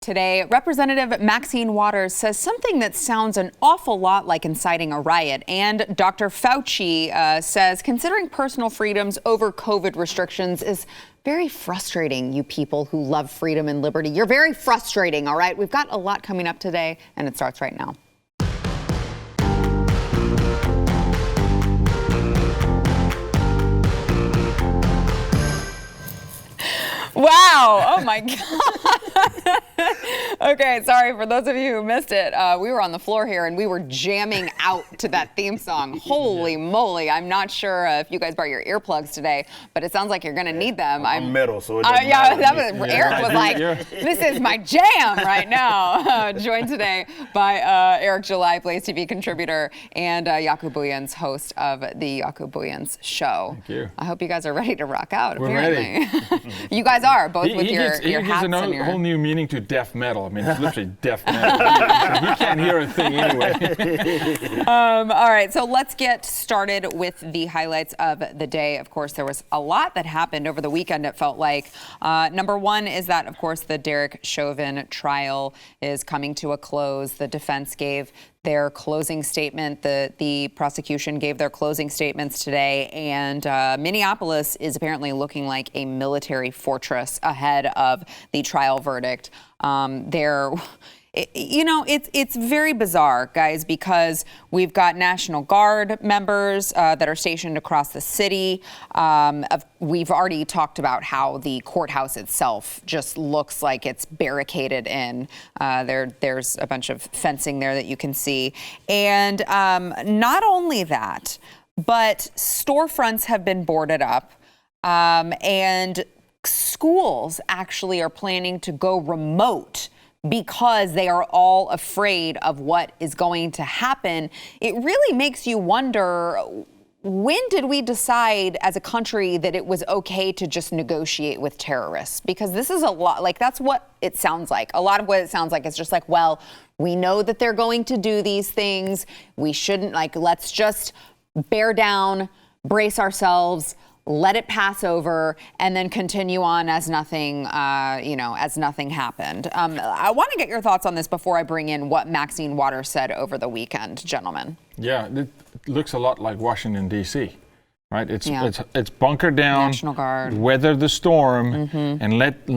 Today, Representative Maxine Waters says something that sounds an awful lot like inciting a riot. And Dr. Fauci says considering personal freedoms over COVID restrictions is very frustrating, you people who love freedom and liberty. You're very frustrating, all right? We've got a lot coming up today, and it starts right now. Wow. Oh, my God. Okay, sorry for those of you who missed it. We were on the floor here and we were jamming out to that theme song. Holy moly. I'm not sure if you guys brought your earplugs today, but it sounds like you're going to need them. I'm metal, so it doesn't matter. Eric was like, this is my jam right now. Joined today by Eric July, BlazeTV contributor, and Jaco Booyens, host of the Jaco Booyens Show. Thank you. I hope you guys are ready to rock out, We're apparently. ready. You guys are, both with your hats gives and your... whole new meaning to death metal. I mean, it's literally death metal. You can't hear a thing anyway. All right, so let's get started with the highlights of the day. Of course, there was a lot that happened over the weekend, it felt like. Number one is that, of course, the Derek Chauvin trial is coming to a close. The defense gave their closing statement. The prosecution gave their closing statements today, and Minneapolis is apparently looking like a military fortress ahead of the trial verdict. It's very bizarre, guys, because we've got National Guard members that are stationed across the city. We've already talked about how the courthouse itself just looks like it's barricaded in. There's a bunch of fencing there that you can see. And not only that, but storefronts have been boarded up, and schools actually are planning to go remote because they are all afraid of what is going to happen. It really makes you wonder, when did we decide as a country that it was okay to just negotiate with terrorists? Because this is a lot, like, that's what it sounds like. A lot of what it sounds like is just like, well, we know that they're going to do these things. We shouldn't, like, let's just bear down, brace ourselves, let it pass over, and then continue on as nothing, as nothing happened. I want to get your thoughts on this before I bring in what Maxine Waters said over the weekend, gentlemen. Yeah, it looks a lot like Washington, D.C., right? It's bunker down, National Guard, weather the storm, and let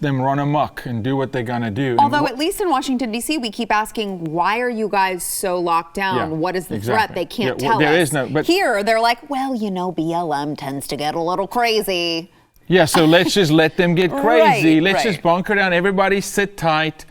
them run amok and do what they're gonna do. Although at least in Washington, D.C., we keep asking, why are you guys so locked down? Yeah, what is the exactly. threat? They can't tell there us. Is no, but here, they're like, well, BLM tends to get a little crazy. Yeah, so let's just let them get crazy. Let's right. just bunker down. Everybody sit tight.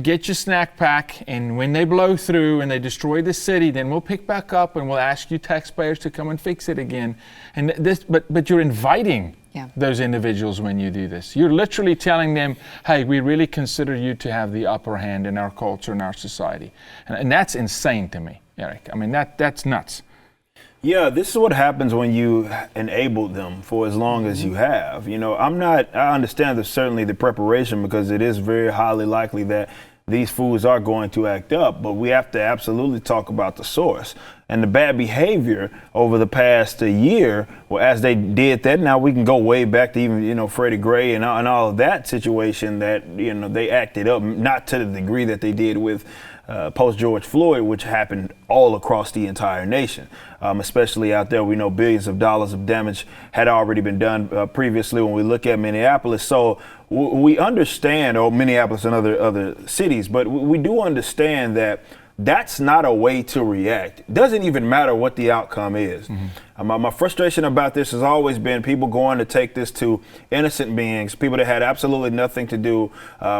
Get your snack pack, and when they blow through and they destroy the city, then we'll pick back up and we'll ask you taxpayers to come and fix it again. And but you're inviting those individuals when you do this. You're literally telling them, hey, we really consider you to have the upper hand in our culture and our society. And that's insane to me, Eric. I mean, that's nuts. Yeah, this is what happens when you enable them for as long as you have. I understand that certainly the preparation, because it is very highly likely that these fools are going to act up, but we have to absolutely talk about the source and the bad behavior over the past year. Well, as they did that, now we can go way back to even, Freddie Gray and all of that situation that, they acted up, not to the degree that they did with post George Floyd, which happened all across the entire nation, especially out there. We know billions of dollars of damage had already been done previously when we look at Minneapolis. So we understand, or Minneapolis and other cities, but we do understand that that's not a way to react. It doesn't even matter what the outcome is. My frustration about this has always been people going to take this to innocent beings, people that had absolutely nothing to do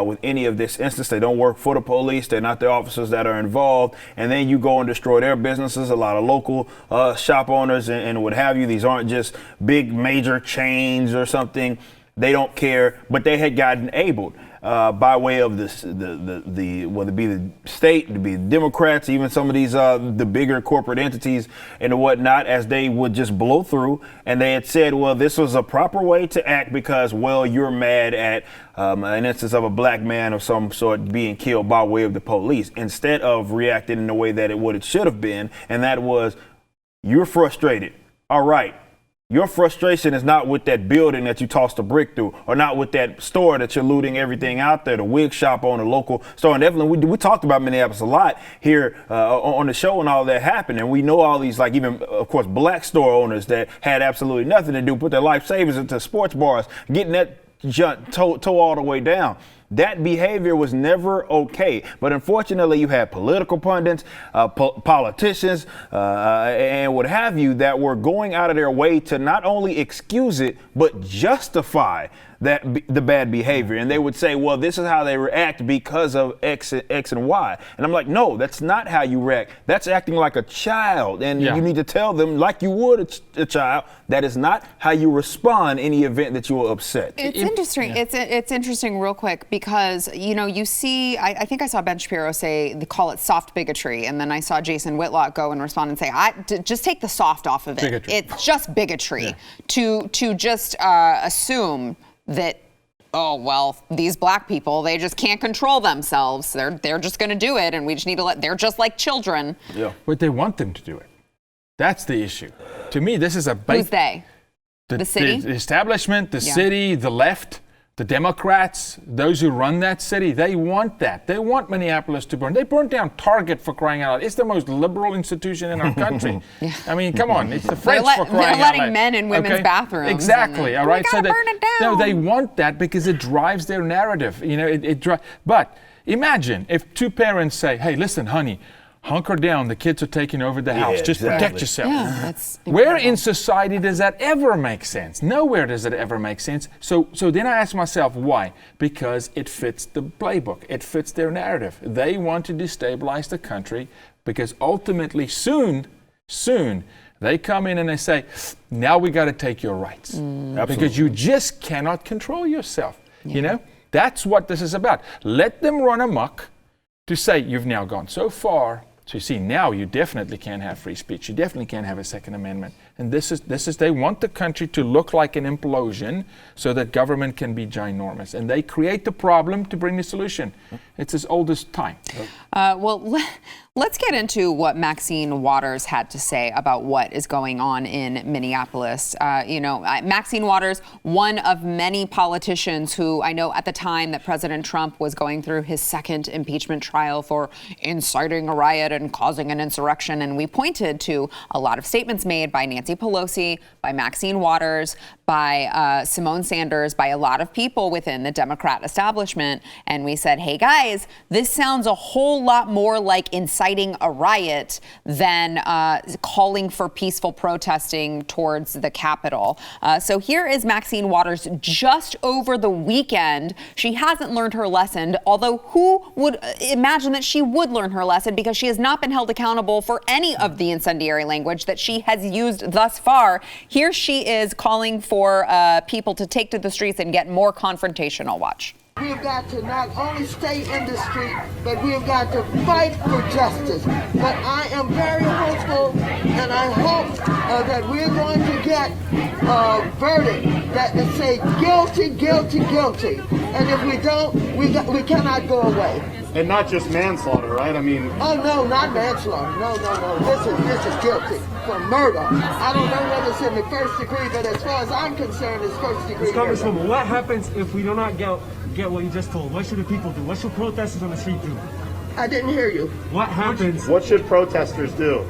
with any of this instance. They don't work for the police. They're not the officers that are involved. And then you go and destroy their businesses, a lot of local shop owners and what have you. These aren't just big major chains or something. They don't care, but they had gotten enabled by way of the whether it be the state, to be Democrats, even some of these the bigger corporate entities and whatnot, as they would just blow through. And they had said, well, this was a proper way to act because, well, you're mad at an instance of a black man of some sort being killed by way of the police, instead of reacting in the way that it should have been, and that was, you're frustrated. All right. Your frustration is not with that building that you tossed a brick through, or not with that store that you're looting everything out there, the wig shop on a local store. And definitely, we talked about Minneapolis a lot here on the show, and all that happened. And we know all these, like, even, of course, black store owners that had absolutely nothing to do, put their life savings into sports bars, getting that junk toe all the way down. That behavior was never okay. But unfortunately, you had political pundits, politicians, and what have you, that were going out of their way to not only excuse it, but justify the bad behavior. And they would say, well, this is how they react because of X and Y. And I'm like, no, that's not how you react. That's acting like a child. And you need to tell them, like you would a child, that is not how you respond in any event that you are upset. It's interesting. Yeah. It's interesting real quick because, you know, you see, I think I saw Ben Shapiro say, they call it soft bigotry. And then I saw Jason Whitlock go and respond and say, just take the soft off of it. Bigotry. It's just bigotry to just assume that, oh, well, these black people, they just can't control themselves. They're just going to do it, and we just need to they're just like children. Yeah. But they want them to do it. That's the issue. To me, this is a Who's they? The city? The establishment, the city, the left, the Democrats, those who run that city, they want that. They want Minneapolis to burn. They burned down Target, for crying out loud. It's the most liberal institution in our country. I mean, come on. It's the French for crying out loud. They're letting men in women's bathrooms. Exactly. All right. So burn it down. No, they want that because it drives their narrative. You know, but imagine if two parents say, hey, listen, honey, hunker down, the kids are taking over the house. Just protect yourself. Yeah, that's Where in society does that ever make sense? Nowhere does it ever make sense. So then I ask myself, why? Because it fits the playbook. It fits their narrative. They want to destabilize the country because ultimately soon, they come in and they say, now we got to take your rights. Because you just cannot control yourself. You know, that's what this is about. Let them run amok to say, you've now gone so far. So you see, now you definitely can't have free speech. You definitely can't have a Second Amendment. And this is they want the country to look like an implosion so that government can be ginormous. And they create the problem to bring the solution. It's as old as time. Let's get into what Maxine Waters had to say about what is going on in Minneapolis. Maxine Waters, one of many politicians who I know at the time that President Trump was going through his second impeachment trial for inciting a riot and causing an insurrection. And we pointed to a lot of statements made by Nancy Pelosi, by Maxine Waters, by Simone Sanders, by a lot of people within the Democrat establishment. And we said, hey, guys, this sounds a whole lot more like inciting a riot than calling for peaceful protesting towards the Capitol. So here is Maxine Waters just over the weekend. She hasn't learned her lesson, although who would imagine that she would learn her lesson, because she has not been held accountable for any of the incendiary language that she has used thus far. Here she is calling for people to take to the streets and get more confrontational. Watch. We have got to not only stay in the street, but we have got to fight for justice. But I am very hopeful, and I hope that we're going to get a verdict that will say guilty, guilty, guilty. And if we don't, we cannot go away. And not just manslaughter, right? I mean... Oh, no, not manslaughter. No. This is guilty for murder. I don't know whether it's in the first degree, but as far as I'm concerned, it's first degree murder. Congresswoman, what happens if we do not get what you just told? What should the people do? What should protesters on the street do? I didn't hear you. What happens? What should protesters do?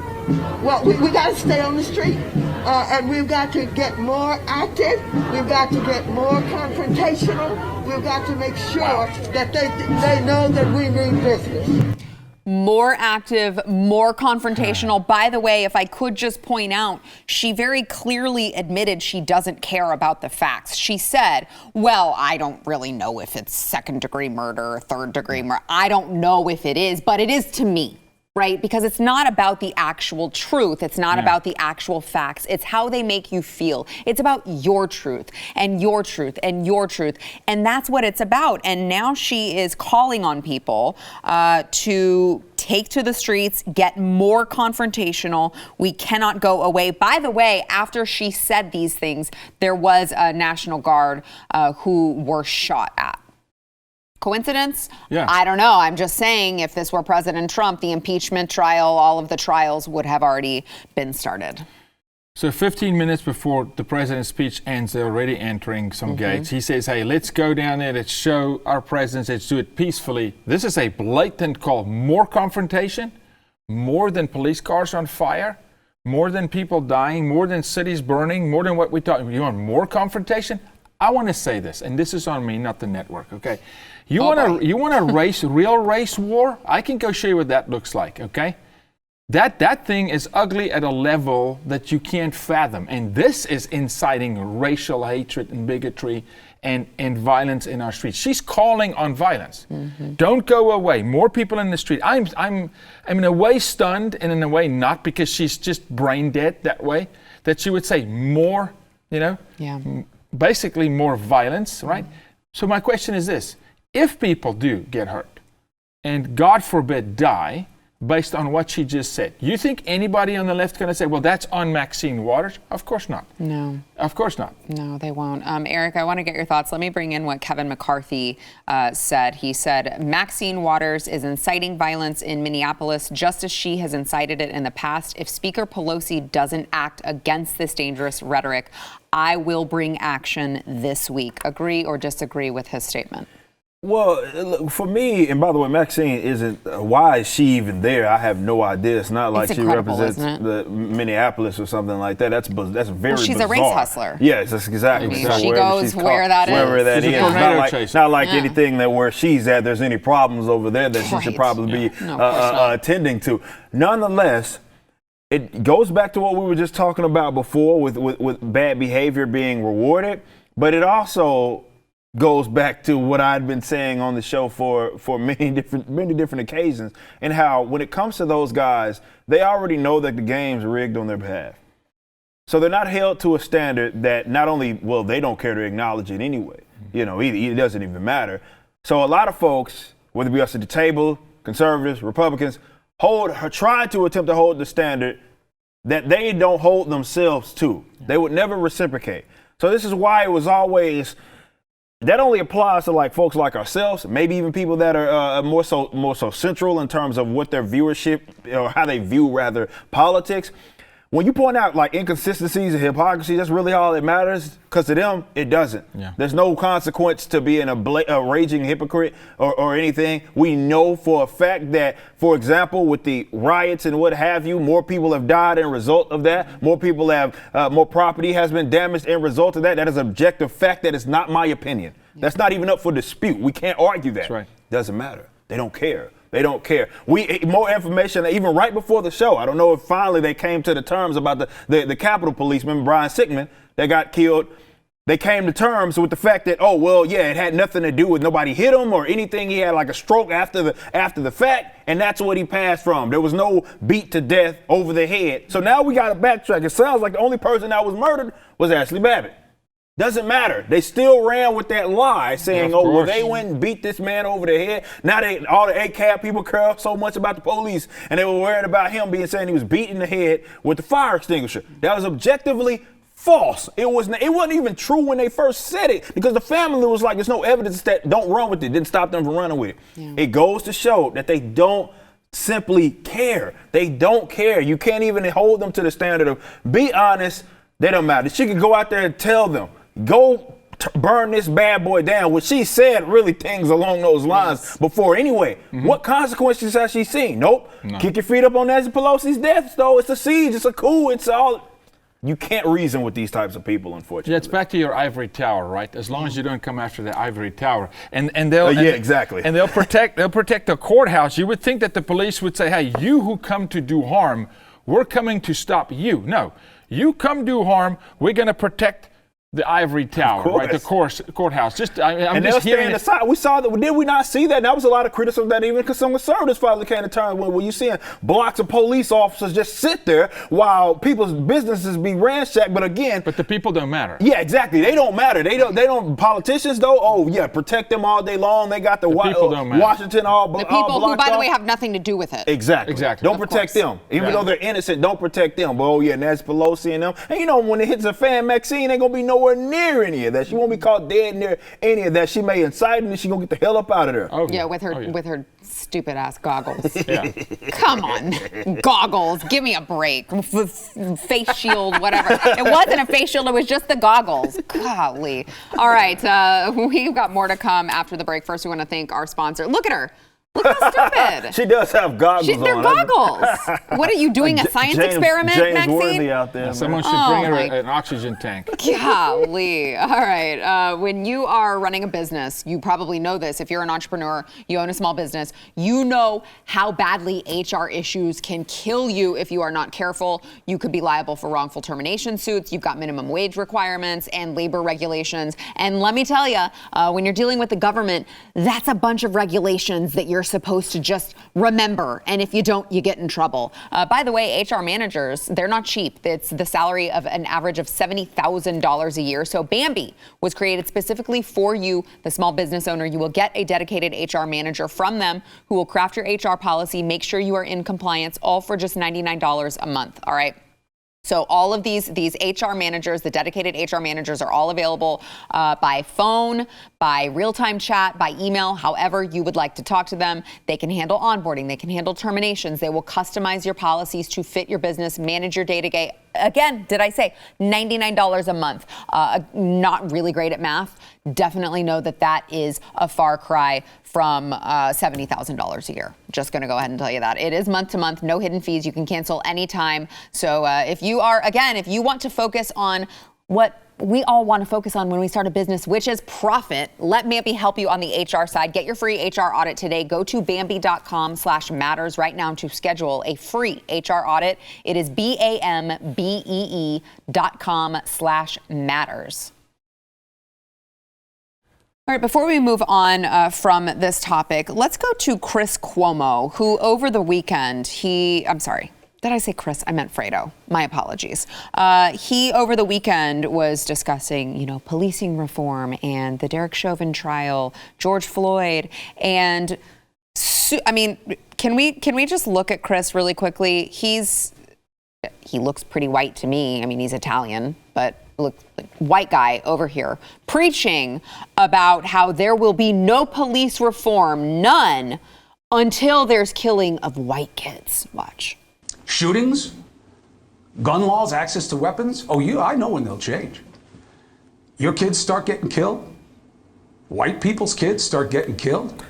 Well, we got to stay on the street, and we've got to get more active. We've got to get more confrontational. We've got to make sure that they know that we mean business. More active, more confrontational. By the way, if I could just point out, she very clearly admitted she doesn't care about the facts. She said, well, I don't really know if it's second-degree murder or third-degree murder. I don't know if it is, but it is to me. Right? Because it's not about the actual truth. It's not about the actual facts. It's how they make you feel. It's about your truth and your truth and your truth. And that's what it's about. And now she is calling on people to take to the streets, get more confrontational. We cannot go away. By the way, after she said these things, there was a National Guard who were shot at. Coincidence? Yeah. I don't know. I'm just saying, if this were President Trump, the impeachment trial, all of the trials would have already been started. So 15 minutes before the president's speech ends, they're already entering some gates. He says, hey, let's go down there, let's show our presence, let's do it peacefully. This is a blatant call. More confrontation, more than police cars on fire, more than people dying, more than cities burning, more than what we talk. You want more confrontation? I want to say this, and this is on me, not the network, okay? You want a real race war? I can go show you what that looks like, okay? That thing is ugly at a level that you can't fathom. And this is inciting racial hatred and bigotry and violence in our streets. She's calling on violence. Don't go away. More people in the street. I'm in a way stunned and in a way not, because she's just brain dead that way, that she would say more, basically more violence, right? So my question is this. If people do get hurt and God forbid die, based on what she just said, you think anybody on the left going to say, well, that's on Maxine Waters? Of course not. No. Of course not. No, they won't. Eric, I want to get your thoughts. Let me bring in what Kevin McCarthy said. He said, Maxine Waters is inciting violence in Minneapolis just as she has incited it in the past. If Speaker Pelosi doesn't act against this dangerous rhetoric, I will bring action this week. Agree or disagree with his statement? Well, for me, and by the way, Maxine isn't, why is she even there? I have no idea. It's not like she represents the Minneapolis or something like that. That's very bizarre. She's a race hustler. Yes, that's exactly. I mean, she goes where that is. Wherever that is. Not like anything that where she's at, there's any problems over there that she should probably be attending to. Nonetheless, it goes back to what we were just talking about before with bad behavior being rewarded, but it also goes back to what I'd been saying on the show for many different occasions, and how when it comes to those guys, they already know that the game's rigged on their behalf. So they're not held to a standard that not only, well, they don't care to acknowledge it anyway. It doesn't even matter. So a lot of folks, whether it be us at the table, conservatives, Republicans, try to attempt to hold the standard that they don't hold themselves to. They would never reciprocate. So this is why it was always, that only applies to like folks like ourselves, maybe even people that are more so central in terms of what their viewership or how they view rather politics. When you point out like inconsistencies and hypocrisy, that's really all that matters, because to them, it doesn't. Yeah. There's no consequence to being a raging hypocrite or anything. We know for a fact that, for example, with the riots and what have you, more people have died in result of that. More people have, more property has been damaged in result of that. That is an objective fact. That is not my opinion. Yeah. That's not even up for dispute. We can't argue that. That's right. Doesn't matter. They don't care. They don't care. More information, even right before the show. I don't know if finally they came to the terms about the Capitol Policeman, Brian Sickman, that got killed. They came to terms with the fact that, it had nothing to do with nobody hit him or anything. He had like a stroke after the fact, and that's what he passed from. There was no beat to death over the head. So now we got to backtrack. It sounds like the only person that was murdered was Ashley Babbitt. Doesn't matter. They still ran with that lie saying, they went and beat this man over the head. Now all the ACAB people care so much about the police, and they were worried about him saying he was beat in the head with the fire extinguisher. That was objectively false. It wasn't even true when they first said it, because the family was like, there's no evidence that don't run with it. Didn't stop them from running with it. Yeah. It goes to show that they don't simply care. They don't care. You can't even hold them to the standard of be honest. They don't matter. She could go out there and tell them, go burn this bad boy down, which she said really things along those lines before anyway. Mm-hmm. What consequences has she seen? Nope. No. Kick your feet up on Nancy Pelosi's death, though. It's a siege. It's a coup. It's all. You can't reason with these types of people, unfortunately. Yeah, it's back to your ivory tower, right? As long as you don't come after the ivory tower, and they'll exactly. And they'll protect the courthouse. You would think that the police would say, "Hey, you who come to do harm, we're coming to stop you." No, you come do harm. We're going to protect the ivory tower, right? The courthouse. I'm just hearing it. Aside. We saw that. Did we not see that? And that was a lot of criticism that even because some conservatives finally came to terms when you seeing blocks of police officers just sit there while people's businesses be ransacked. But the people don't matter. Yeah, exactly. They don't matter. They don't. Politicians though. Protect them all day long. They got the Washington all blocked. The people who, by the way, have nothing to do with it. Exactly. Don't protect them, even though they're innocent. Don't protect them. But Nancy Pelosi and them. And when it hits a fan, Maxine ain't gonna be nowhere nowhere near any of that. She won't be caught dead near any of that. She may incite and she's gonna get the hell up out of there. Oh, Yeah, with her stupid ass goggles. Yeah. Come on, goggles. Give me a break. Face shield, whatever. It wasn't a face shield. It was just the goggles. Golly. All right, we've got more to come after the break. First, we want to thank our sponsor. Look at her. Look how stupid. She does have goggles on. They're goggles. What are you doing, a science experiment, James Maxine? Worthy out there. Someone should bring her an oxygen tank. Golly. All right. When you are running a business, you probably know this. If you're an entrepreneur, you own a small business, you know how badly HR issues can kill you if you are not careful. You could be liable for wrongful termination suits. You've got minimum wage requirements and labor regulations. And let me tell you, when you're dealing with the government, that's a bunch of regulations that you're supposed to just remember. And if you don't, you get in trouble. By the way, HR managers, they're not cheap. It's the salary of an average of $70,000 a year. So Bambi was created specifically for you, the small business owner. You will get a dedicated HR manager from them who will craft your HR policy, make sure you are in compliance, all for just $99 a month. All right. So all of these HR managers, the dedicated HR managers, are all available by phone, by real-time chat, by email, however you would like to talk to them. They can handle onboarding. They can handle terminations. They will customize your policies to fit your business, manage your day-to-day. Again, did I say $99 a month? Not really great at math. Definitely know that is a far cry from $70,000 a year. Just going to go ahead and tell you that. It is month to month, no hidden fees. You can cancel anytime. So if you want to focus on what we all want to focus on when we start a business, which is profit, let Bambi help you on the HR side. Get your free HR audit today. Go to Bambi.com/matters right now to schedule a free HR audit. It is BAMBEE.com/matters. All right, before we move on from this topic, let's go to Chris Cuomo, who over the weekend, I'm sorry. Did I say Chris? I meant Fredo. My apologies. He, over the weekend, was discussing, policing reform and the Derek Chauvin trial, George Floyd. And, can we just look at Chris really quickly? He looks pretty white to me. I mean, he's Italian, but look, like white guy over here preaching about how there will be no police reform, none, until there's killing of white kids. Watch. Shootings, gun laws, access to weapons. I know when they'll change. Your kids start getting killed. White people's kids start getting killed.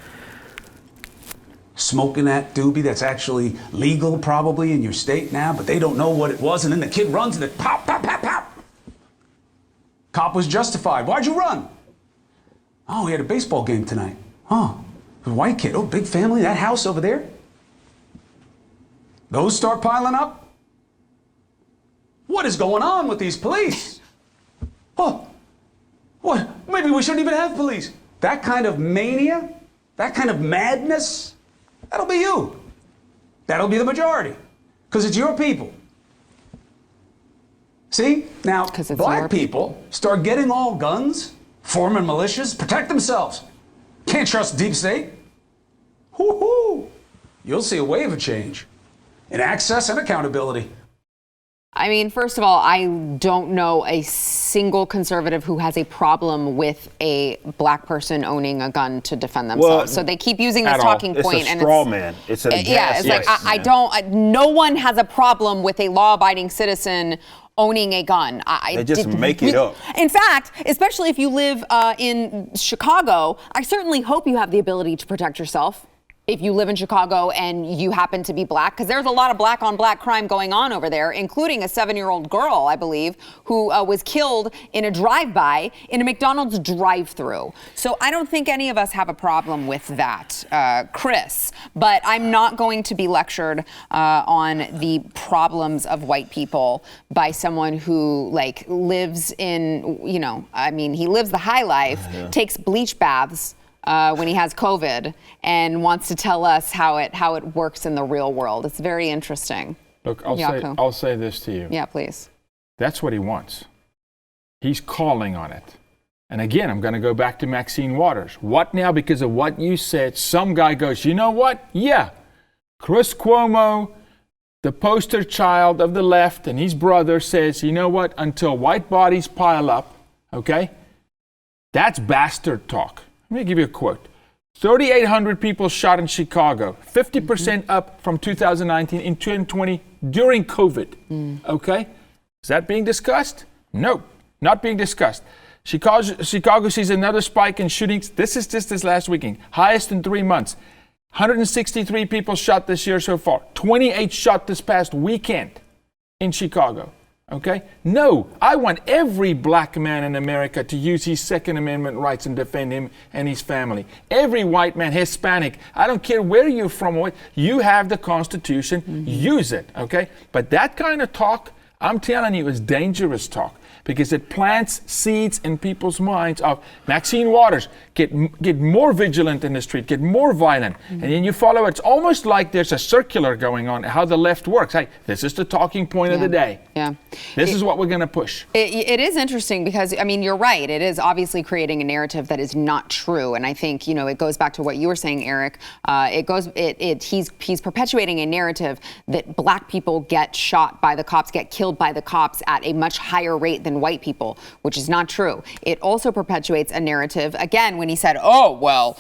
Smoking that doobie that's actually legal probably in your state now, but they don't know what it was. And then the kid runs and it pop, pop, pop, pop. Cop was justified. Why'd you run? Oh, he had a baseball game tonight. Oh, a white kid. Oh, big family, that house over there. Those start piling up. What is going on with these police? Oh, what? Maybe we shouldn't even have police. That kind of mania, that kind of madness, that'll be you. That'll be the majority. Because it's your people. See? Now, black people start getting all guns, forming militias, protect themselves. Can't trust the deep state. Hoo-hoo. You'll see a wave of change in access and accountability. I mean, first of all, I don't know a single conservative who has a problem with a black person owning a gun to defend themselves. So they keep using this talking point. It's a straw man. It's a it's like, no one has a problem with a law-abiding citizen owning a gun. They just make it up. In fact, especially if you live in Chicago, I certainly hope you have the ability to protect yourself. If you live in Chicago and you happen to be black, because there's a lot of black on black crime going on over there, including a 7-year-old girl, I believe, who was killed in a drive-by in a McDonald's drive-through. So I don't think any of us have a problem with that, Chris. But I'm not going to be lectured on the problems of white people by someone who lives in, he lives the high life, takes bleach baths when he has COVID and wants to tell us how it works in the real world. It's very interesting. Look, I'll say this to you. Yeah, please. That's what he wants. He's calling on it. And again, I'm going to go back to Maxine Waters. What now? Because of what you said, some guy goes, you know what? Yeah, Chris Cuomo, the poster child of the left, and his brother says, you know what? Until white bodies pile up, Okay? That's bastard talk. Let me give you a quote. 3,800 people shot in Chicago, 50% up from 2019 in 2020 during COVID. Okay? Is that being discussed? No, not being discussed. Chicago sees another spike in shootings. This is just this last weekend, highest in 3 months. 163 people shot this year so far. 28 shot this past weekend in Chicago. Okay? No, I want every black man in America to use his Second Amendment rights and defend him and his family. Every white man, Hispanic, I don't care where you're from, you have the Constitution, use it. Okay? But that kind of talk, I'm telling you, is dangerous talk, because it plants seeds in people's minds of Maxine Waters, get more vigilant in the street, get more violent. And then you follow, it's almost like there's a circular going on, how the left works. Hey, this is the talking point of the day. Yeah. This is what we're going to push. It is interesting because, I mean, you're right. It is obviously creating a narrative that is not true. And I think, it goes back to what you were saying, Eric. He's perpetuating a narrative that black people get shot by the cops, get killed by the cops at a much higher rate than white people, which is not true. It also perpetuates a narrative, again, when he said, oh, well,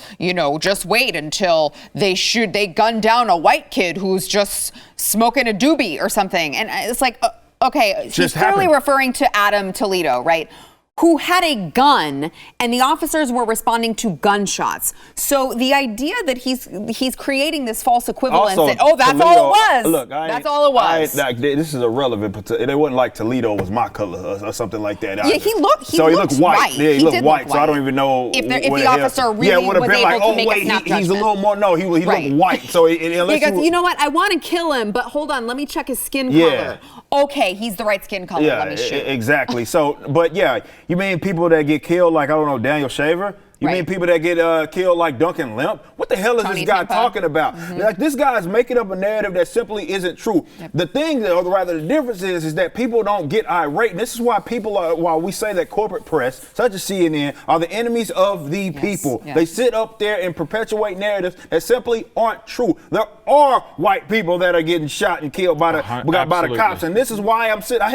just wait until they gun down a white kid who's just smoking a doobie or something. And it's like, okay, he's clearly referring to Adam Toledo, right? Who had a gun, and the officers were responding to gunshots. So the idea that he's creating this false equivalence Also, that, that's Toledo, all it was. Look, that's all it was. This is irrelevant. It wasn't like Toledo was my color or something like that. Yeah, he looked white. Yeah, he looked white. So I don't even know if the officer really was able to make a snap judgment. He's a little more. No, he looked white. So you know what? I want to kill him, but hold on, let me check his skin color. Okay, he's the right skin color. Yeah, let me shoot. Exactly. So, but yeah, you mean people that get killed like, I don't know, Daniel Shaver? You mean people that get killed like Duncan Lemp? What the hell is Tony this guy Timpa. talking about? Like, this guy is making up a narrative that simply isn't true. Yep. The thing, or rather the difference is that people don't get irate. And this is why while we say that corporate press, such as CNN, are the enemies of the people. Yes. They sit up there and perpetuate narratives that simply aren't true. There are white people that are getting shot and killed by the cops. And this is why I'm sitting,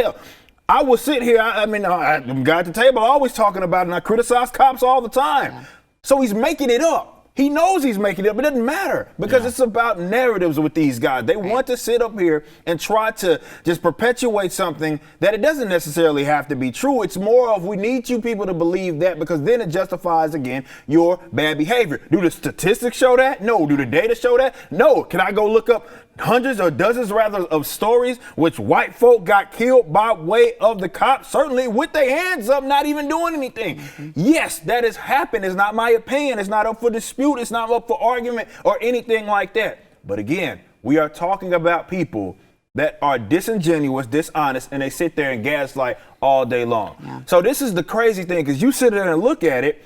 I will sit here, I'm got the table always talking about it, and I criticize cops all the time. Yeah. So he's making it up. He knows he's making it up. It doesn't matter because it's about narratives with these guys. They want to sit up here and try to just perpetuate something that it doesn't necessarily have to be true. It's more of, we need you people to believe that, because then it justifies, again, your bad behavior. Do the statistics show that? No. Do the data show that? No. Can I go look up hundreds or dozens rather of stories which white folk got killed by way of the cops, certainly with their hands up, not even doing anything? Yes, that has happened. It's not my opinion. It's not up for dispute. It's not up for argument or anything like that. But again, we are talking about people that are disingenuous, dishonest, and they sit there and gaslight all day long. Yeah. So this is the crazy thing, because you sit there and look at it,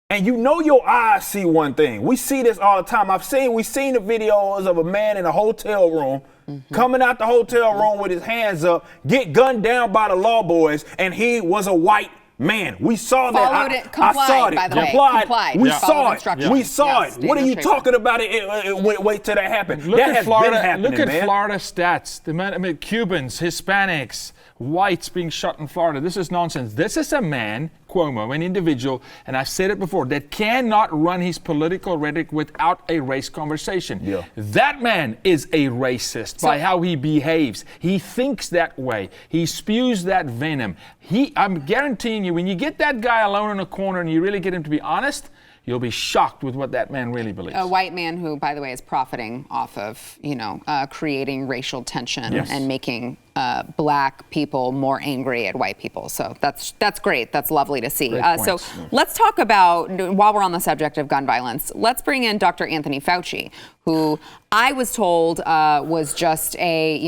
and your eyes see one thing. We see this all the time. We've seen the videos of a man in a hotel room coming out the hotel room with his hands up, get gunned down by the law boys, and he was a white man. We saw that. I saw it. By the way. Complied. We saw it. We saw it. What are you talking about? Wait till that happened. That has been happening, Look at Florida stats. The Cubans, Hispanics, whites being shot in Florida. This is nonsense. This is a man, Cuomo, an individual, and I've said it before, that cannot run his political rhetoric without a race conversation. Yeah. That man is a racist by how he behaves. He thinks that way. He spews that venom. I'm guaranteeing you, when you get that guy alone in a corner and you really get him to be honest, you'll be shocked with what that man really believes. A white man who, by the way, is profiting off of, creating racial tension and making black people more angry at white people. So that's great. That's lovely to see. So let's talk about, while we're on the subject of gun violence, let's bring in Dr. Anthony Fauci, who I was told was just he's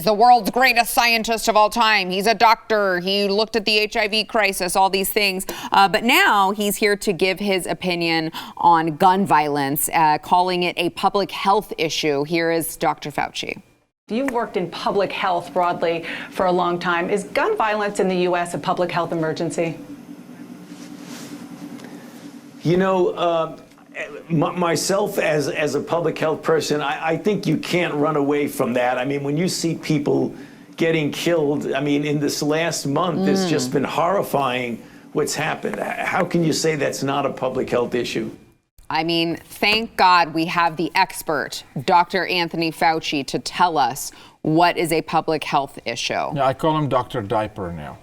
the world's greatest scientist of all time. He's a doctor. He looked at the HIV crisis, all these things. But now he's here to give his opinion on gun violence, calling it a public health issue. Here is Dr. Fauci. You've worked in public health broadly for a long time. Is gun violence in the U.S. a public health emergency? Myself as a public health person, I think you can't run away from that. I mean, when you see people getting killed. I mean, in this last month, it's just been horrifying what's happened. How can you say that's not a public health issue? I mean, thank God we have the expert, Dr. Anthony Fauci, to tell us what is a public health issue. Yeah, I call him Dr. Diaper now.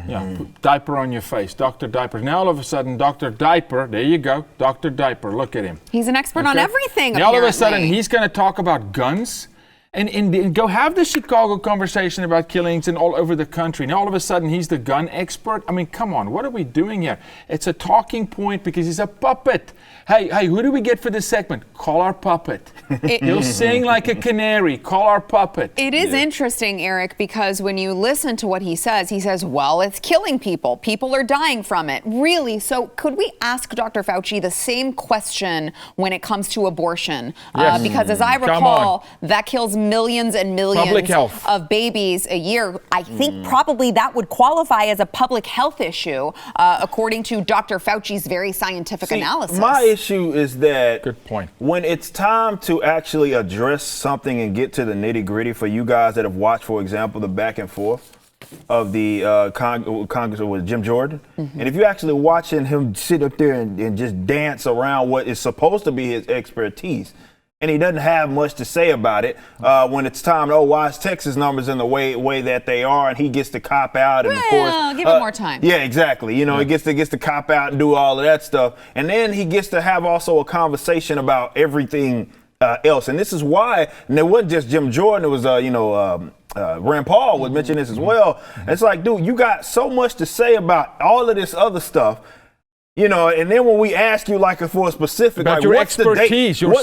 Yeah, put diaper on your face, Dr. Diaper. Now all of a sudden, Dr. Diaper, there you go, Dr. Diaper, look at him. He's an expert on everything, Now all of a sudden, he's going to talk about guns and go have the Chicago conversation about killings and all over the country. Now all of a sudden, he's the gun expert. I mean, come on, what are we doing here? It's a talking point because he's a puppet. Hey, who do we get for this segment? Call our puppet. He'll sing like a canary. Call our puppet. It is interesting, Eric, because when you listen to what he says, well, it's killing people. People are dying from it. Really? So could we ask Dr. Fauci the same question when it comes to abortion? Yes. Because as I recall, that kills millions and millions of babies a year. I think probably that would qualify as a public health issue, according to Dr. Fauci's very scientific analysis. My issue is that good point. When it's time to actually address something and get to the nitty gritty, for you guys that have watched, for example, the back and forth of the Congress with Jim Jordan, and if you're actually watching him sit up there and just dance around what is supposed to be his expertise, and he doesn't have much to say about it when it's time. Why is Texas numbers in the way that they are? And he gets to cop out. And of course, give him more time. Yeah, exactly. He gets to cop out and do all of that stuff. And then he gets to have also a conversation about everything else. And this is why, and it wasn't just Jim Jordan. It was, Rand Paul would mention this as well. It's like, dude, you got so much to say about all of this other stuff. And then when we ask you for a specific, about your what's expertise, the date? your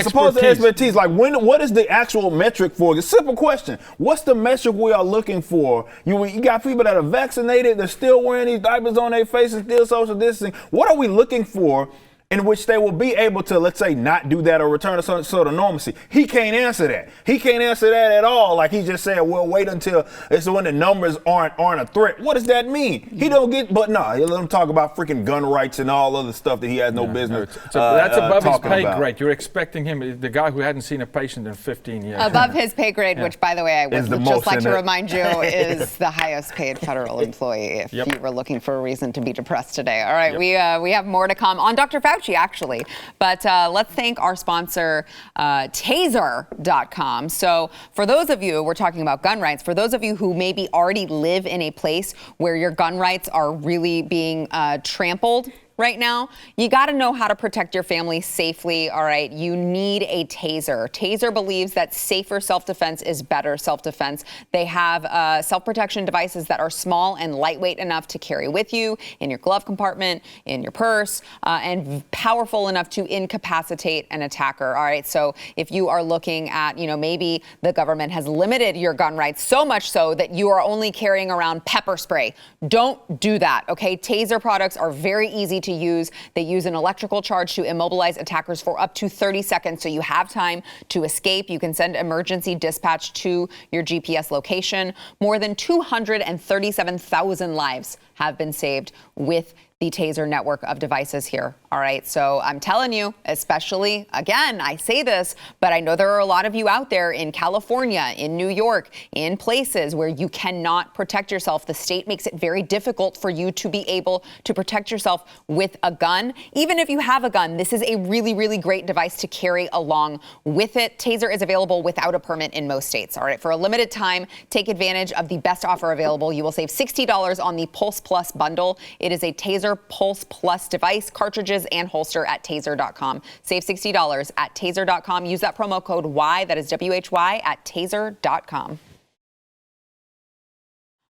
supposed expertise. Like what is the actual metric for? It's a simple question. What's the metric we are looking for? You got people that are vaccinated, they're still wearing these diapers on their faces, still social distancing. What are we looking for in which they will be able to, let's say, not do that or return to some sort of normalcy? He can't answer that. He can't answer that at all. Like he just said, well, wait until it's when the numbers aren't a threat. What does that mean? He don't get, but no, he'll let him talk about freaking gun rights and all other stuff that he has no business. That's above his pay about. grade. You're expecting him, the guy who hadn't seen a patient in 15 years. Above his pay grade, which, by the way, I would just like to remind you is the highest paid federal employee if you were looking for a reason to be depressed today. All right, we have more to come on Dr. Fauci, actually. But let's thank our sponsor, Taser.com. So for those of you, we're talking about gun rights, for those of you who maybe already live in a place where your gun rights are really being trampled right now, you got to know how to protect your family safely. All right, you need a Taser. Taser believes that safer self-defense is better self-defense. They have self-protection devices that are small and lightweight enough to carry with you in your glove compartment, in your purse, and powerful enough to incapacitate an attacker. All right, so if you are looking at, maybe the government has limited your gun rights so much so that you are only carrying around pepper spray, don't do that. Okay, Taser products are very easy to use. They use an electrical charge to immobilize attackers for up to 30 seconds, so you have time to escape. You can send emergency dispatch to your GPS location. More than 237,000 lives have been saved with the Taser network of devices here. All right, so I'm telling you, especially, again, I say this, but I know there are a lot of you out there in California, in New York, in places where you cannot protect yourself. The state makes it very difficult for you to be able to protect yourself with a gun. Even if you have a gun, this is a really, really great device to carry along with it. Taser is available without a permit in most states. All right, for a limited time, take advantage of the best offer available. You will save $60 on the Pulse Plus bundle. It is a Taser Pulse Plus device, cartridges, and holster at Taser.com. Save $60 at Taser.com. Use that promo code Y, that is WHY, at Taser.com.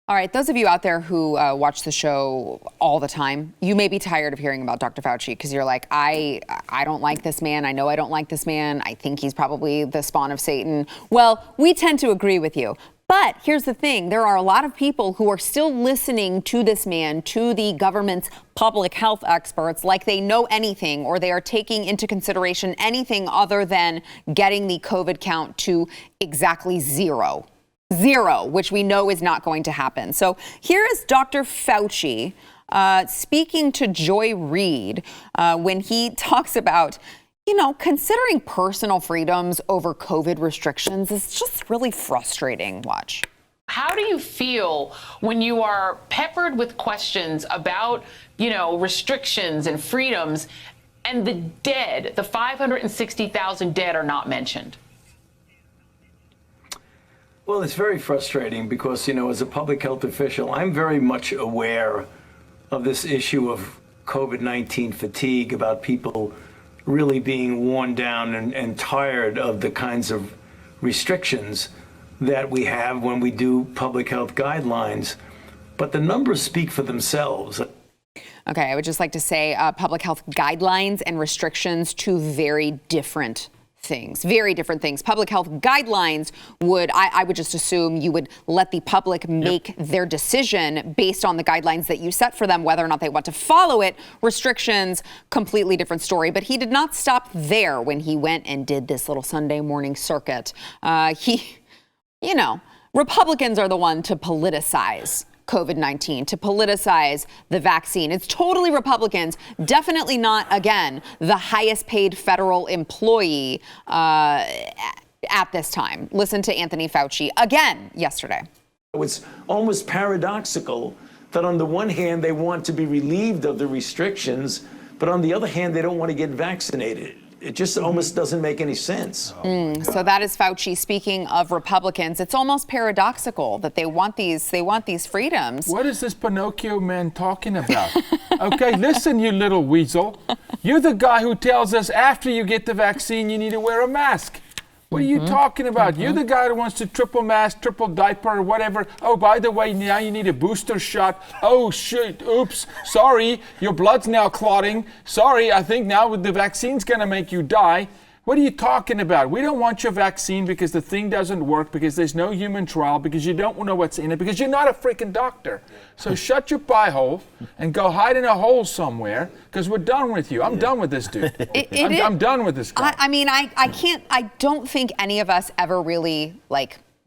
All right, those of you out there who watch the show all the time, you may be tired of hearing about Dr. Fauci because you're like, I don't like this man. I know I don't like this man. I think he's probably the spawn of Satan. Well, we tend to agree with you. But here's the thing. There are a lot of people who are still listening to this man, to the government's public health experts, like they know anything, or they are taking into consideration anything other than getting the COVID count to exactly zero, which we know is not going to happen. So here is Dr. Fauci speaking to Joy Reid when he talks about, you know, considering personal freedoms over COVID restrictions is just really frustrating. Watch. How do you feel when you are peppered with questions about, you know, restrictions and freedoms, and the dead, the 560,000 dead, are not mentioned? Well, it's very frustrating because, you know, as a public health official, I'm very much aware of this issue of COVID-19 fatigue, about people really being worn down and tired of the kinds of restrictions that we have when we do public health guidelines. But the numbers speak for themselves. Okay, I would just like to say public health guidelines and restrictions, two very different things, very different things. Public health guidelines would, I would just assume you would let the public make their decision based on the guidelines that you set for them, whether or not they want to follow it. Restrictions, completely different story. But he did not stop there when he went and did this little Sunday morning circuit. You know, Republicans are the one to politicize COVID-19, to politicize the vaccine. It's totally Republicans, definitely not, again, the highest paid federal employee at this time. Listen to Anthony Fauci again yesterday. It's almost paradoxical that on the one hand, they want to be relieved of the restrictions, but on the other hand, they don't want to get vaccinated. It just almost doesn't make any sense. So that is Fauci speaking of Republicans. It's almost paradoxical that they want these freedoms. What is this Pinocchio man talking about? Okay, listen, you little weasel. You're the guy who tells us after you get the vaccine, you need to wear a mask. What are you talking about? You're the guy who wants to triple mask, triple diaper, or whatever. Oh, by the way, now you need a booster shot. Oh, shit. Oops. Sorry. Your blood's now clotting. Sorry. I think now the vaccine's going to make you die. What are you talking about? We don't want your vaccine because the thing doesn't work, because there's no human trial, because you don't know what's in it, because you're not a freaking doctor. So shut your pie hole and go hide in a hole somewhere, because we're done with you. I'm done with this dude. I'm done with this guy. I don't think any of us ever really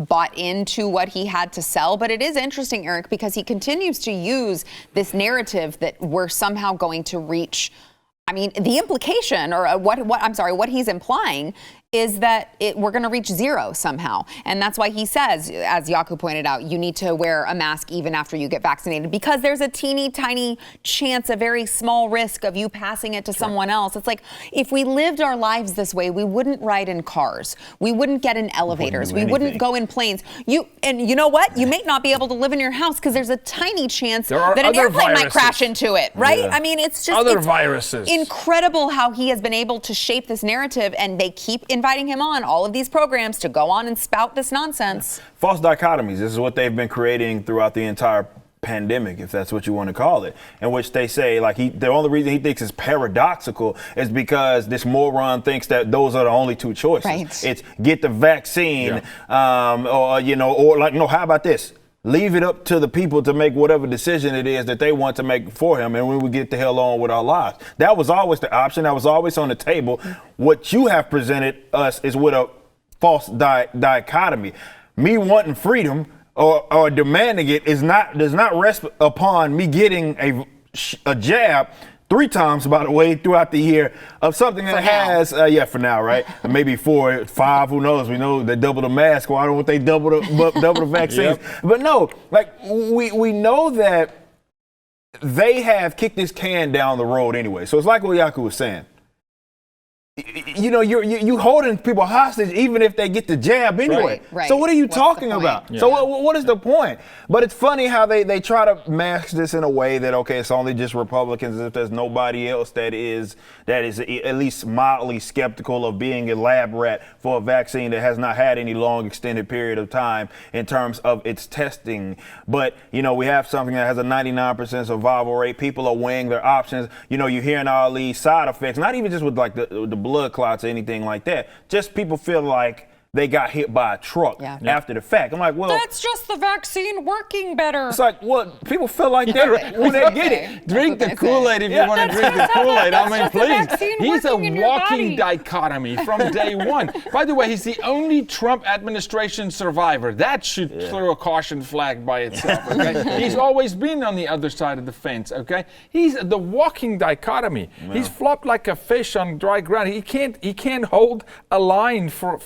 bought into what he had to sell. But it is interesting, Eric, because he continues to use this narrative that we're somehow going to reach. I mean, the implication, or what he's implying, is that we're going to reach zero somehow. And that's why he says, as Yaku pointed out, you need to wear a mask even after you get vaccinated, because there's a teeny tiny chance, a very small risk of you passing it to someone else. It's like, if we lived our lives this way, we wouldn't ride in cars. We wouldn't get in elevators. We wouldn't go in planes. And you know what? You may not be able to live in your house because there's a tiny chance that an airplane might crash into it, right? Yeah. I mean, it's just other viruses. Incredible how he has been able to shape this narrative, and they keep inviting him on all of these programs to go on and spout this nonsense. False dichotomies. This is what they've been creating throughout the entire pandemic, if that's what you want to call it, in which they say the only reason he thinks it's paradoxical is because this moron thinks that those are the only two choices. Right. It's get the vaccine, how about this? Leave it up to the people to make whatever decision it is that they want to make for him, and when we get the hell on with our lives. That was always the option. That was always on the table. What you have presented us is with a false dichotomy. Me wanting freedom or demanding it does not rest upon me getting a jab 3 times, by the way, throughout the year of something that has, for now, right? Maybe 4, 5, who knows? We know they double the mask. Why don't they double the vaccines? Yep. But no, we know that they have kicked this can down the road anyway. So it's like what Yaku was saying. You know, you holding people hostage even if they get the jab anyway. Right. So what are you talking about? Yeah. So what is the point? But it's funny how they try to mask this in a way that, okay, it's only just Republicans, as if there's nobody else that is at least mildly skeptical of being a lab rat for a vaccine that has not had any long extended period of time in terms of its testing. But, you know, we have something that has a 99% survival rate. People are weighing their options. You know, you're hearing all these side effects, not even just with the blood clots or anything like that. Just people feel like they got hit by a truck after the fact. I'm like, well, that's just the vaccine working better. It's like, well, people feel like that when they get it. Drink the Kool-Aid if you want to drink the Kool-Aid. I mean, please. He's a walking dichotomy from day one. By the way, he's the only Trump administration survivor. That should throw a caution flag by itself, okay? He's always been on the other side of the fence, okay? He's the walking dichotomy. Yeah. He's flopped like a fish on dry ground. He can't hold a line for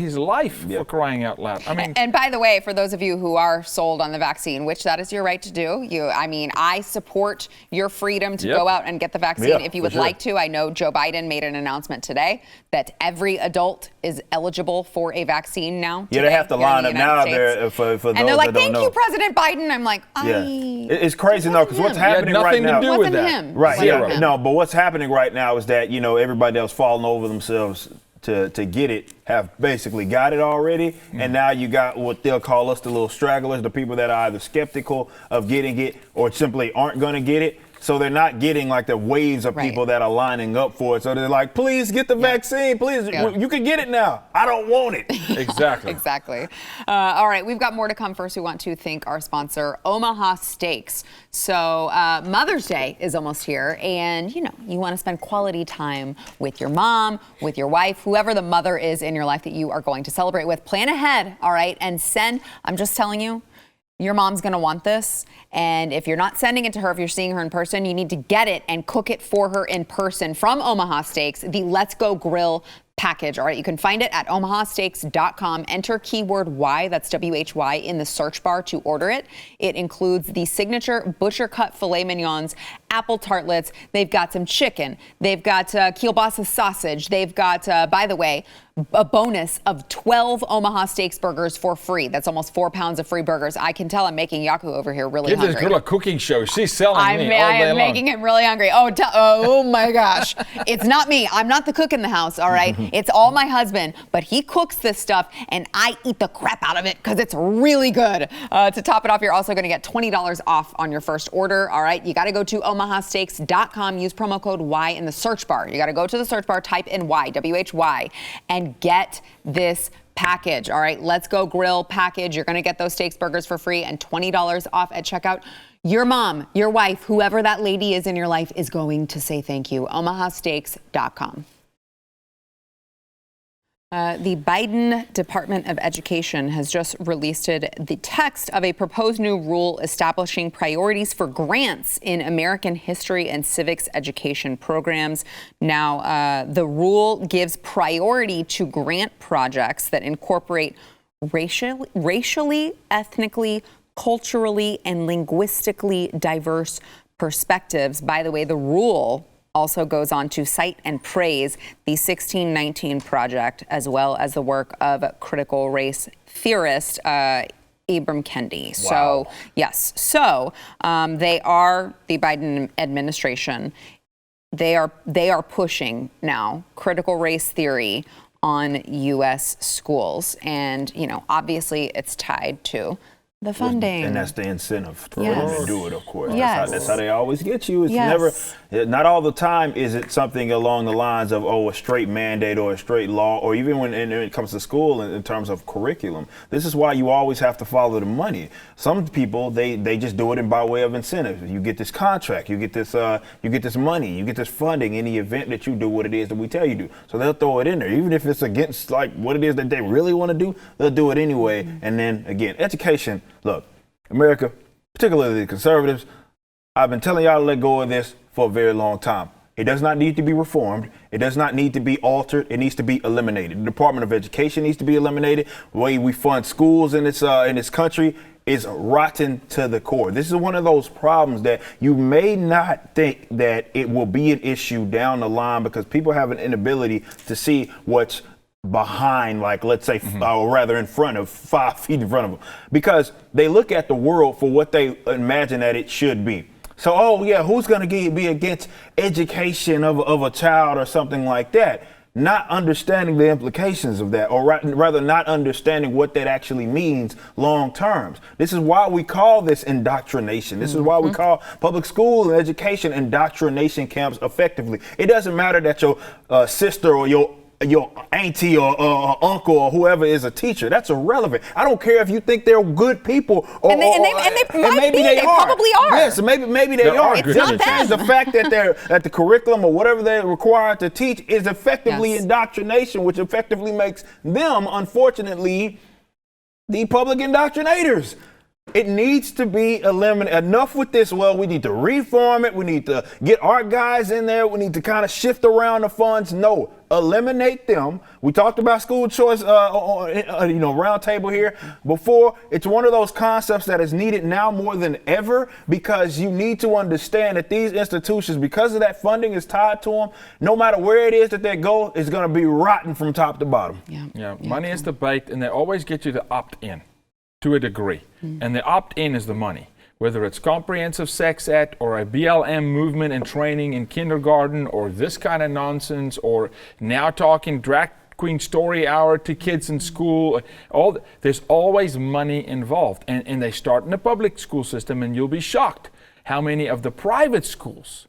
his life, for crying out loud. I mean, and by the way, for those of you who are sold on the vaccine, which that is your right to do, I support your freedom to go out and get the vaccine if you would like to. I know Joe Biden made an announcement today that every adult is eligible for a vaccine now. Yeah, they have to line up now there for those and they're like, that don't know. Thank you, President Biden. I'm like, it's crazy though, because what's happening right now? Nothing to do with that. Right? Yeah. No, but what's happening right now is that everybody else falling over themselves to get it have basically got it already, and now you got what they'll call us the little stragglers, the people that are either skeptical of getting it or simply aren't going to get it. So they're not getting like the waves of people that are lining up for it. So they're like, please get the vaccine. Please, you can get it now. I don't want it. Exactly. Exactly. All right, we've got more to come. First, we want to thank our sponsor, Omaha Steaks. So Mother's Day is almost here, and you want to spend quality time with your mom, with your wife, whoever the mother is in your life that you are going to celebrate with. Plan ahead, all right, and send. I'm just telling you, your mom's going to want this. And if you're not sending it to her, if you're seeing her in person, you need to get it and cook it for her in person from Omaha Steaks, the Let's Go Grill package. All right, you can find it at omahasteaks.com. Enter keyword Y, that's WHY, in the search bar to order it. It includes the signature butcher cut filet mignons, apple tartlets. They've got some chicken. They've got kielbasa sausage. They've got, by the way, a bonus of 12 Omaha Steaks burgers for free. That's almost 4 pounds of free burgers. I can tell I'm making Yaku over here really hungry. Give this girl a cooking show. She's selling me all day long. I am making him really hungry. Oh my gosh. It's not me. I'm not the cook in the house, all right? It's all my husband, but he cooks this stuff and I eat the crap out of it because it's really good. To top it off, you're also going to get $20 off on your first order, all right? You got to go to omahasteaks.com, use promo code Y in the search bar. You got to go to the search bar, type in Y, WHY, and get this package. All right, Let's Go Grill package. You're going to get those steaks burgers for free and $20 off at checkout. Your mom, your wife, whoever that lady is in your life is going to say thank you. omahasteaks.com. The Biden Department of Education has just released the text of a proposed new rule establishing priorities for grants in American history and civics education programs. Now, the rule gives priority to grant projects that incorporate racially, ethnically, culturally, and linguistically diverse perspectives. By the way, the rule also goes on to cite and praise the 1619 Project, as well as the work of critical race theorist Ibram Kendi. Wow. So, yes. So, they are, the Biden administration, they are pushing now critical race theory on U.S. schools. And, obviously it's tied to the funding. And that's the incentive for them to do it, of course. Yes. That's how they always get you. It's never, not all the time is it something along the lines of, a straight mandate or a straight law, or even when it comes to school in terms of curriculum. This is why you always have to follow the money. Some people, they just do it by way of incentive. You get this contract, you get this money, you get this funding in the event that you do what it is that we tell you to. So they'll throw it in there. Even if it's against like what it is that they really want to do, they'll do it anyway. And then again, education. Look, America, particularly the conservatives, I've been telling y'all to let go of this for a very long time. It does not need to be reformed. It does not need to be altered. It needs to be eliminated. The Department of Education needs to be eliminated. The way we fund schools in this country is rotten to the core. This is one of those problems that you may not think that it will be an issue down the line because people have an inability to see what's behind, like, let's say, or rather in front of 5 feet in front of them, because they look at the world for what they imagine that it should be. So, who's going to be against education of a child or something like that? Not understanding the implications of that, or rather not understanding what that actually means long term. This is why we call this indoctrination. This is why we call public school and education indoctrination camps effectively. It doesn't matter that your sister or your your auntie or uncle or whoever is a teacher. That's irrelevant. I don't care if you think they're good people or And maybe they probably are. Yes, maybe they are. It's not them. The fact that the curriculum or whatever they're required to teach is effectively indoctrination, which effectively makes them, unfortunately, the public indoctrinators. It needs to be eliminated. Enough with this. Well, we need to reform it. We need to get our guys in there. We need to kind of shift around the funds. No, eliminate them. We talked about school choice, round table here before. It's one of those concepts that is needed now more than ever, because you need to understand that these institutions, because of that funding is tied to them, no matter where it is that they go, it's going to be rotten from top to bottom. Yeah. Money is the bait, and they always get you to opt in. To a degree. And the opt-in is the money. Whether it's comprehensive sex ed or a BLM movement and training in kindergarten or this kind of nonsense, or now talking drag queen story hour to kids in school, there's always money involved. And they start in the public school system, and you'll be shocked how many of the private schools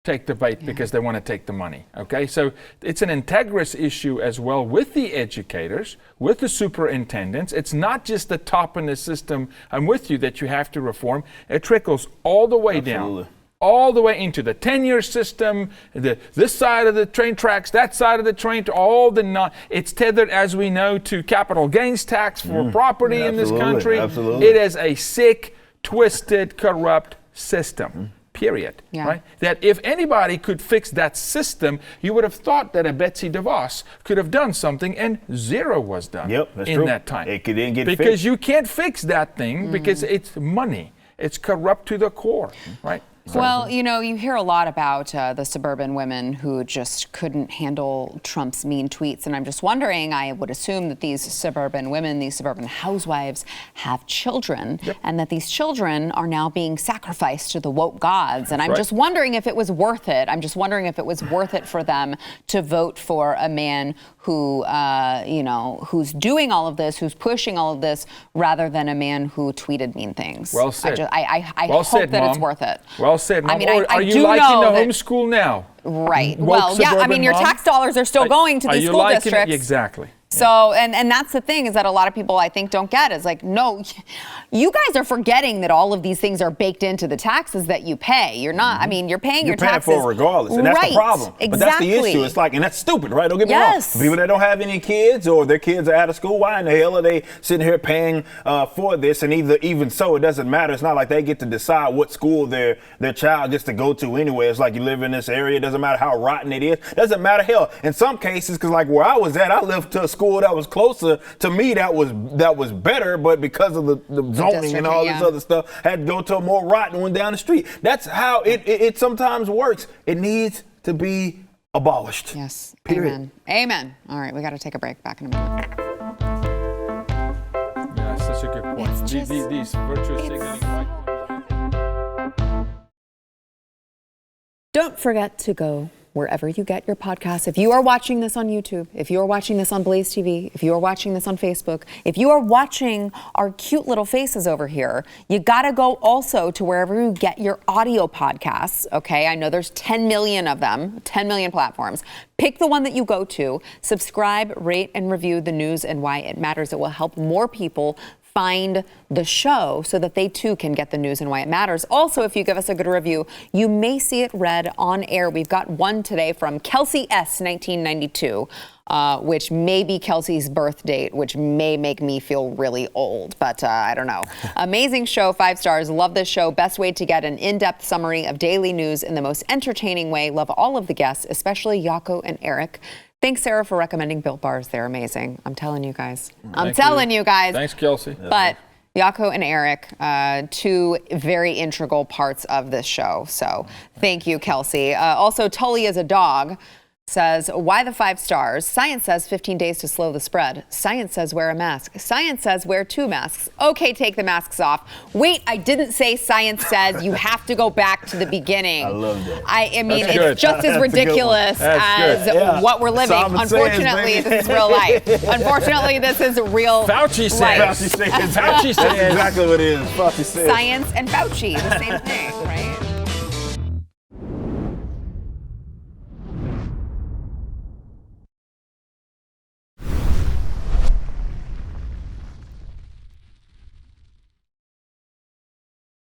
take the bait because they want to take the money. Okay, so it's an integrous issue as well with the educators, with the superintendents. It's not just the top in the system, I'm with you, that you have to reform. It trickles all the way down, all the way into the tenure system, this side of the train tracks, that side of the train, to all the it's tethered, as we know, to capital gains tax for property in this country. It is a sick, twisted, corrupt system. Period. Right? That if anybody could fix that system, you would have thought that a Betsy DeVos could have done something, and zero was done in that time. It didn't get because fixed. You can't fix that thing because it's money. It's corrupt to the core, right? Well, you hear a lot about the suburban women who just couldn't handle Trump's mean tweets. And I'm just wondering, I would assume that these suburban women, these suburban housewives have children, and that these children are now being sacrificed to the woke gods. And I'm just wondering if it was worth it. I'm just wondering if it was worth it for them to vote for a man who, who's doing all of this, who's pushing all of this, rather than a man who tweeted mean things. Well said. I well hope said, that Mom. it's worth it. Well said, Mom. I mean, are you liking the homeschool now? Right. Well, yeah, I mean, your tax dollars are still going to these school districts. Exactly. So, and that's the thing, is that a lot of people, I think, don't get is like, no, you guys are forgetting that all of these things are baked into the taxes that you pay. You're not, I mean, you're paying your taxes. You're paying for it regardless, and that's the problem. Exactly. But that's the issue. It's like, and that's stupid, right? Don't get me wrong. People that don't have any kids, or their kids are out of school, why in the hell are they sitting here paying for this? And even so, it doesn't matter. It's not like they get to decide what school their child gets to go to anyway. It's like, you live in this area, it doesn't matter how rotten it is. Doesn't matter, hell, in some cases, because like where I was at, I lived to a school that was closer to me, that was better, but because of the zoning and all this other stuff, had to go to a more rotten one down the street. That's how it sometimes works. It needs to be abolished. Yes. Period. Amen. All right, we got to take a break. Back in a minute. Yeah, that's such a good point. These virtuous signaling. Don't forget to go wherever you get your podcasts. If you are watching this on YouTube, if you are watching this on BlazeTV, if you are watching this on Facebook, if you are watching our cute little faces over here, you gotta go also to wherever you get your audio podcasts, okay? I know there's 10 million of them, 10 million platforms. Pick the one that you go to, subscribe, rate, and review The News and Why It Matters. It will help more people find the show so that they too can get the news and why it matters. Also, if you give us a good review, you may see it read on air. We've got one today from Kelsey S. 1992, which may be Kelsey's birth date, which may make me feel really old, but I don't know. Amazing show, 5 stars. Love this show. Best way to get an in-depth summary of daily news in the most entertaining way. Love all of the guests, especially Jaco and Eric. Thanks, Sarah, for recommending Built Bars. They're amazing. I'm telling you guys. Thanks, Kelsey. But Jaco and Eric, 2 very integral parts of this show. So thank you, Kelsey. Also, Tully is a dog. Says, why the 5 stars? Science says 15 days to slow the spread. Science says wear a mask. Science says wear 2 masks. Okay, take the masks off. Wait, I didn't say science says you have to go back to the beginning. I love that. I mean, it's just as ridiculous as what we're living. Unfortunately, this is real life. Unfortunately, this is real Fauci says. life. Fauci says. That's exactly what it is. Fauci says. Science and Fauci, the same thing, right?